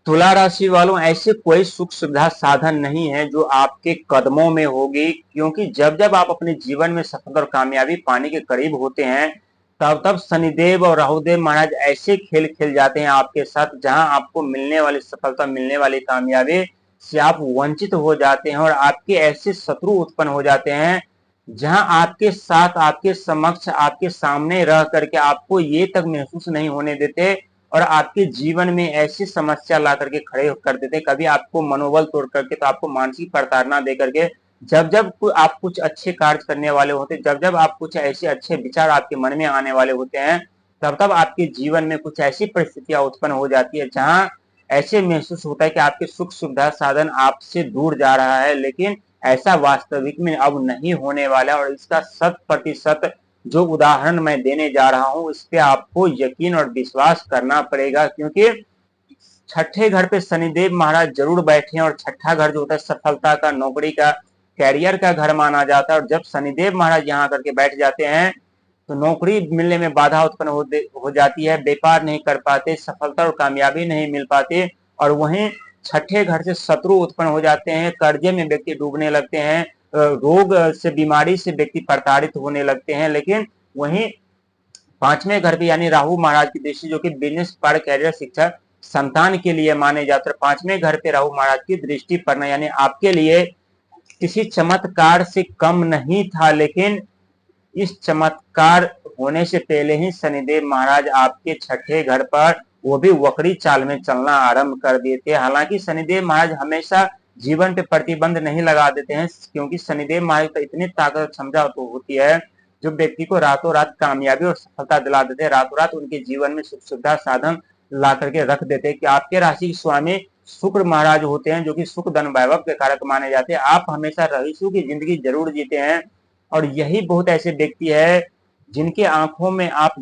तुला राशि वालों, ऐसे कोई सुख सुविधा साधन नहीं है जो आपके कदमों में होगी, क्योंकि जब जब आप अपने जीवन में सफलता और कामयाबी पाने के करीब होते हैं, तब तब शनिदेव और राहुदेव महाराज ऐसे खेल खेल जाते हैं आपके साथ, जहां आपको मिलने वाली सफलता, मिलने वाली कामयाबी से आप वंचित हो जाते हैं, और आपके ऐसे शत्रु उत्पन्न हो जाते हैं, जहां आपके साथ, आपके समक्ष, आपके सामने रह करके आपको ये तक महसूस नहीं होने देते, और आपके जीवन में ऐसी समस्या ला करके खड़े कर देते, कभी आपको मनोबल तोड़ करके, तो आपको मानसिक प्रताड़ना दे करके। जब जब आप कुछ अच्छे कार्य करने वाले होते, जब जब आप कुछ ऐसे अच्छे विचार आपके मन में आने वाले होते हैं, तब तब आपके जीवन में कुछ ऐसी परिस्थितियां उत्पन्न हो जाती है, जहां ऐसे महसूस होता है कि आपके सुख सुविधा साधन आपसे दूर जा रहा है। लेकिन ऐसा वास्तविक में अब नहीं होने वाला, और इसका 100% जो उदाहरण मैं देने जा रहा हूं, इस पे आपको यकीन और विश्वास करना पड़ेगा, क्योंकि छठे घर पे शनिदेव महाराज जरूर बैठे हैं, और छठा घर जो होता है सफलता का, नौकरी का, कैरियर का घर माना जाता है। और जब शनिदेव महाराज यहाँ करके बैठ जाते हैं, तो नौकरी मिलने में बाधा उत्पन्न हो जाती है, व्यापार नहीं कर पाते, सफलता और कामयाबी नहीं मिल पाती, और वहीं छठे घर से शत्रु उत्पन्न हो जाते हैं, कर्जे में व्यक्ति डूबने लगते हैं, रोग से, बीमारी से व्यक्ति प्रताड़ित होने लगते हैं। लेकिन वहीं पांचवें घर पे यानी राहु महाराज की दृष्टि, जो कि बिजनेस, पर कैरियर, शिक्षा, संतान के लिए माने जाते हैं, पांचवें घर पे राहु महाराज की दृष्टि पड़ना यानी आपके लिए किसी चमत्कार से कम नहीं था। लेकिन इस चमत्कार होने से पहले ही शनिदेव महाराज आपके छठे घर पर, वो भी वक्री चाल में चलना आरंभ कर देते हैं। हालांकि शनिदेव महाराज हमेशा जीवन पे प्रतिबंध नहीं लगा देते हैं, क्योंकि शनिदेव महाराज तो इतनी ताकत क्षमता तो होती है, जो व्यक्ति को रातों रात कामयाबी और सफलता दिला देते हैं, रातों रात उनके जीवन में सुख सुविधा साधन ला करके रख देते हैं। कि आपके राशि के स्वामी शुक्र महाराज होते हैं, जो कि सुख धन वैभव के कारक माने जाते हैं। आप हमेशा रईसों की जिंदगी जरूर जीते हैं, और यही बहुत ऐसे व्यक्ति है जिनके आंखों में आप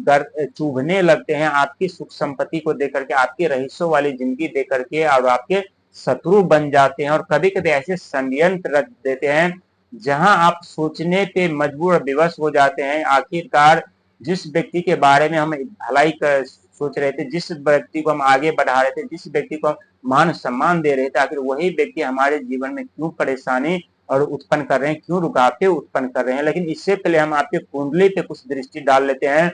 चुभने लगते हैं, आपकी सुख संपत्ति को देकर के, आपकी रईसों वाली जिंदगी देकर के, और आपके शत्रु बन जाते हैं, और कभी कभी ऐसे षड्यंत्र रच देते हैं, जहां आप सोचने पे मजबूर और विवश हो जाते हैं। आखिरकार जिस व्यक्ति के बारे में हम भलाई कर सोच रहे थे, जिस व्यक्ति को हम आगे बढ़ा रहे थे, जिस व्यक्ति को मान सम्मान दे रहे थे, आखिर वही व्यक्ति हमारे जीवन में क्यों परेशानी और उत्पन्न कर रहे हैं, क्यों रुकावटें उत्पन्न कर रहे हैं। लेकिन इससे पहले हम आपके कुंडली पे कुछ दृष्टि डाल लेते हैं।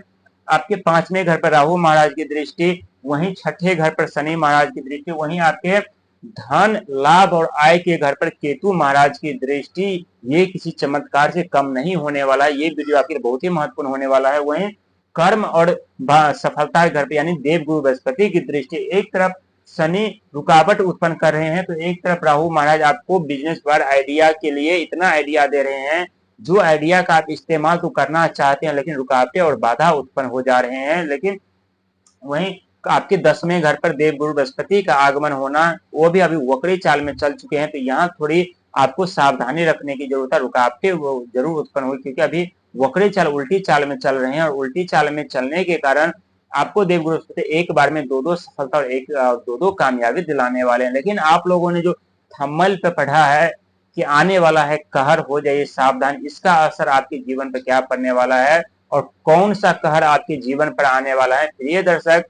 आपके पांचवें घर पर राहु महाराज की दृष्टि, वहीं छठे घर पर शनि महाराज की दृष्टि, वहीं आपके धन, लाभ और आय के घर पर केतु महाराज की दृष्टि, ये किसी चमत्कार से कम नहीं होने वाला है। ये वीडियो आखिर बहुत ही महत्वपूर्ण होने वाला है। वहीं कर्म और सफलता के घर पर यानी देवगुरु बृहस्पति की दृष्टि, एक तरफ शनि रुकावट उत्पन्न कर रहे हैं, तो एक तरफ राहु महाराज आपको बिजनेस पर आइडिया के लिए इतना आइडिया दे रहे हैं, जो आइडिया का आप इस्तेमाल तो करना चाहते हैं, लेकिन रुकावटें और बाधा उत्पन्न हो जा रहे हैं। लेकिन वहीं आपके 10वें घर पर देवगुरु बृहस्पति का आगमन होना, वो भी अभी वक्री चाल में चल चुके हैं, तो यहाँ थोड़ी आपको सावधानी रखने की जरूरत है। रुकावटें वो जरूर उत्पन्न हुई, क्योंकि अभी वक्री चाल, उल्टी चाल में चल रहे हैं, और उल्टी चाल में चलने के कारण आपको देवगुरु बृहस्पति एक बार में दो सफलता और एक दो कामयाबी दिलाने वाले हैं। लेकिन आप लोगों ने जो थंबनेल पे पढ़ा है कि आने वाला है कहर, हो जाइए सावधान, इसका असर आपके जीवन पर क्या पड़ने वाला है, और कौन सा कहर आपके जीवन पर आने वाला है। प्रिय दर्शक,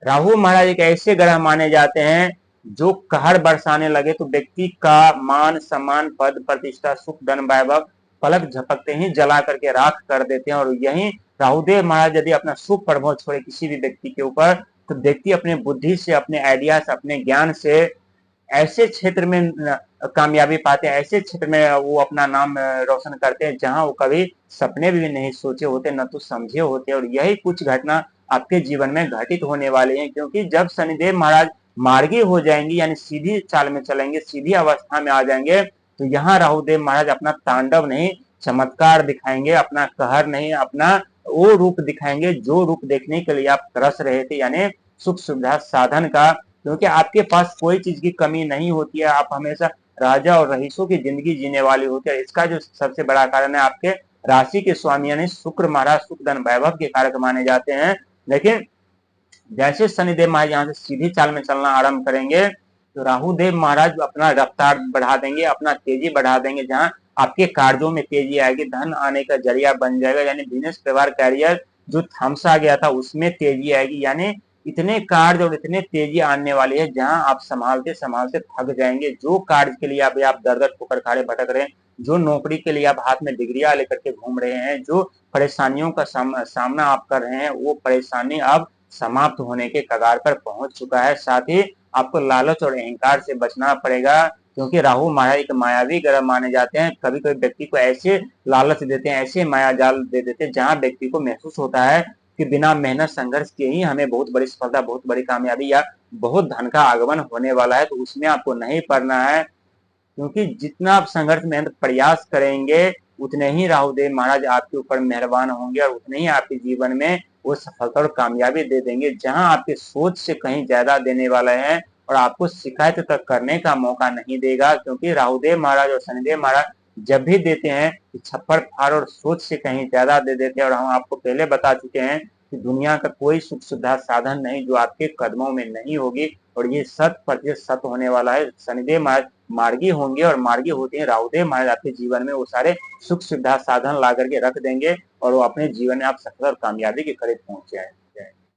राहु महाराज एक ऐसे ग्रह माने जाते हैं, जो कहर बरसाने लगे तो व्यक्ति का मान सम्मान, पद प्रतिष्ठा, सुख धन वैभव पलक झपकते ही जला करके राख कर देते हैं। और यही राहुदेव महाराज यदि अपना शुभ प्रभाव छोड़े किसी भी व्यक्ति के ऊपर, तो व्यक्ति अपने बुद्धि से, अपने आइडिया से, अपने ज्ञान से ऐसे क्षेत्र में कामयाबी पाते हैं, ऐसे क्षेत्र में वो अपना नाम रोशन करते हैं, जहां वो कभी सपने भी नहीं सोचे होते, न तो समझे होते। और यही कुछ घटना आपके जीवन में घटित होने वाले हैं, क्योंकि जब शनिदेव महाराज मार्गी हो जाएंगे, यानी सीधी चाल में चलेंगे, सीधी अवस्था में आ जाएंगे, तो यहाँ राहुदेव महाराज अपना तांडव नहीं, चमत्कार दिखाएंगे, अपना कहर नहीं, अपना वो रूप दिखाएंगे जो रूप देखने के लिए आप तरस रहे थे, यानी सुख सुविधा साधन का। क्योंकि आपके पास कोई चीज की कमी नहीं होती है, आप हमेशा राजा और रईसों की जिंदगी जीने वाली होती है। इसका जो सबसे बड़ा कारण है, आपके राशि के स्वामी यानी शुक्र महाराज सुख धन वैभव के कारक माने जाते हैं। लेकिन जैसे शनिदेव महाराज यहाँ से सीधी चाल में चलना आरंभ करेंगे, तो राहुदेव महाराज अपना रफ्तार बढ़ा देंगे, अपना तेजी बढ़ा देंगे, जहां आपके कार्यों में तेजी आएगी, धन आने का जरिया बन जाएगा, यानी बिजनेस, व्यवहार, कैरियर जो थमसा गया था उसमें तेजी आएगी, यानी इतने कार्य और इतने तेजी आने वाली है जहां आप संभालते संभालते थक जाएंगे। जो कार्य के लिए अभी आप दर दर ठोकर खा रहे भटक रहे हैं, जो नौकरी के लिए आप हाथ में डिग्रियां लेकर के घूम रहे हैं, जो परेशानियों का सामना आप कर रहे हैं, वो परेशानी अब समाप्त होने के कगार पर पहुंच चुका है। साथ ही आपको लालच और अहंकार से बचना पड़ेगा, क्योंकि राहु महाराज एक मायावी ग्रह माने जाते हैं। कभी कभी व्यक्ति को ऐसे लालच देते हैं, ऐसे माया जाल दे देते हैं जहां व्यक्ति को महसूस होता है कि बिना मेहनत संघर्ष के ही हमें बहुत बड़ी सफलता, बहुत बड़ी कामयाबी या बहुत धन का आगमन होने वाला है। तो उसमें आपको नहीं पड़ना है, क्योंकि जितना आप संघर्ष मेहनत प्रयास करेंगे उतने ही राहुदेव महाराज आपके ऊपर मेहरबान होंगे और उतने ही आपके जीवन में वो सफलता और कामयाबी दे देंगे, जहां आपके सोच से कहीं ज्यादा देने वाले हैं और आपको शिकायत तक करने का मौका नहीं देगा। क्योंकि राहुदेव महाराज और शनिदेव महाराज जब भी देते हैं छप्पर फाड़ और सोच से कहीं ज्यादा दे देते हैं। और हम आपको पहले बता चुके हैं कि दुनिया का कोई सुख सुविधा साधन नहीं जो आपके कदमों में नहीं होगी, और ये 100% सत्य होने वाला है। शनिदेव महाराज मार्गी होंगे और मार्गी होते हैं राहुदेव महाराज आपके जीवन में वो सारे सुख सुविधा साधन ला करके रख देंगे और वो अपने जीवन में आप सफल और कामयाबी के करीब पहुंचे हैं।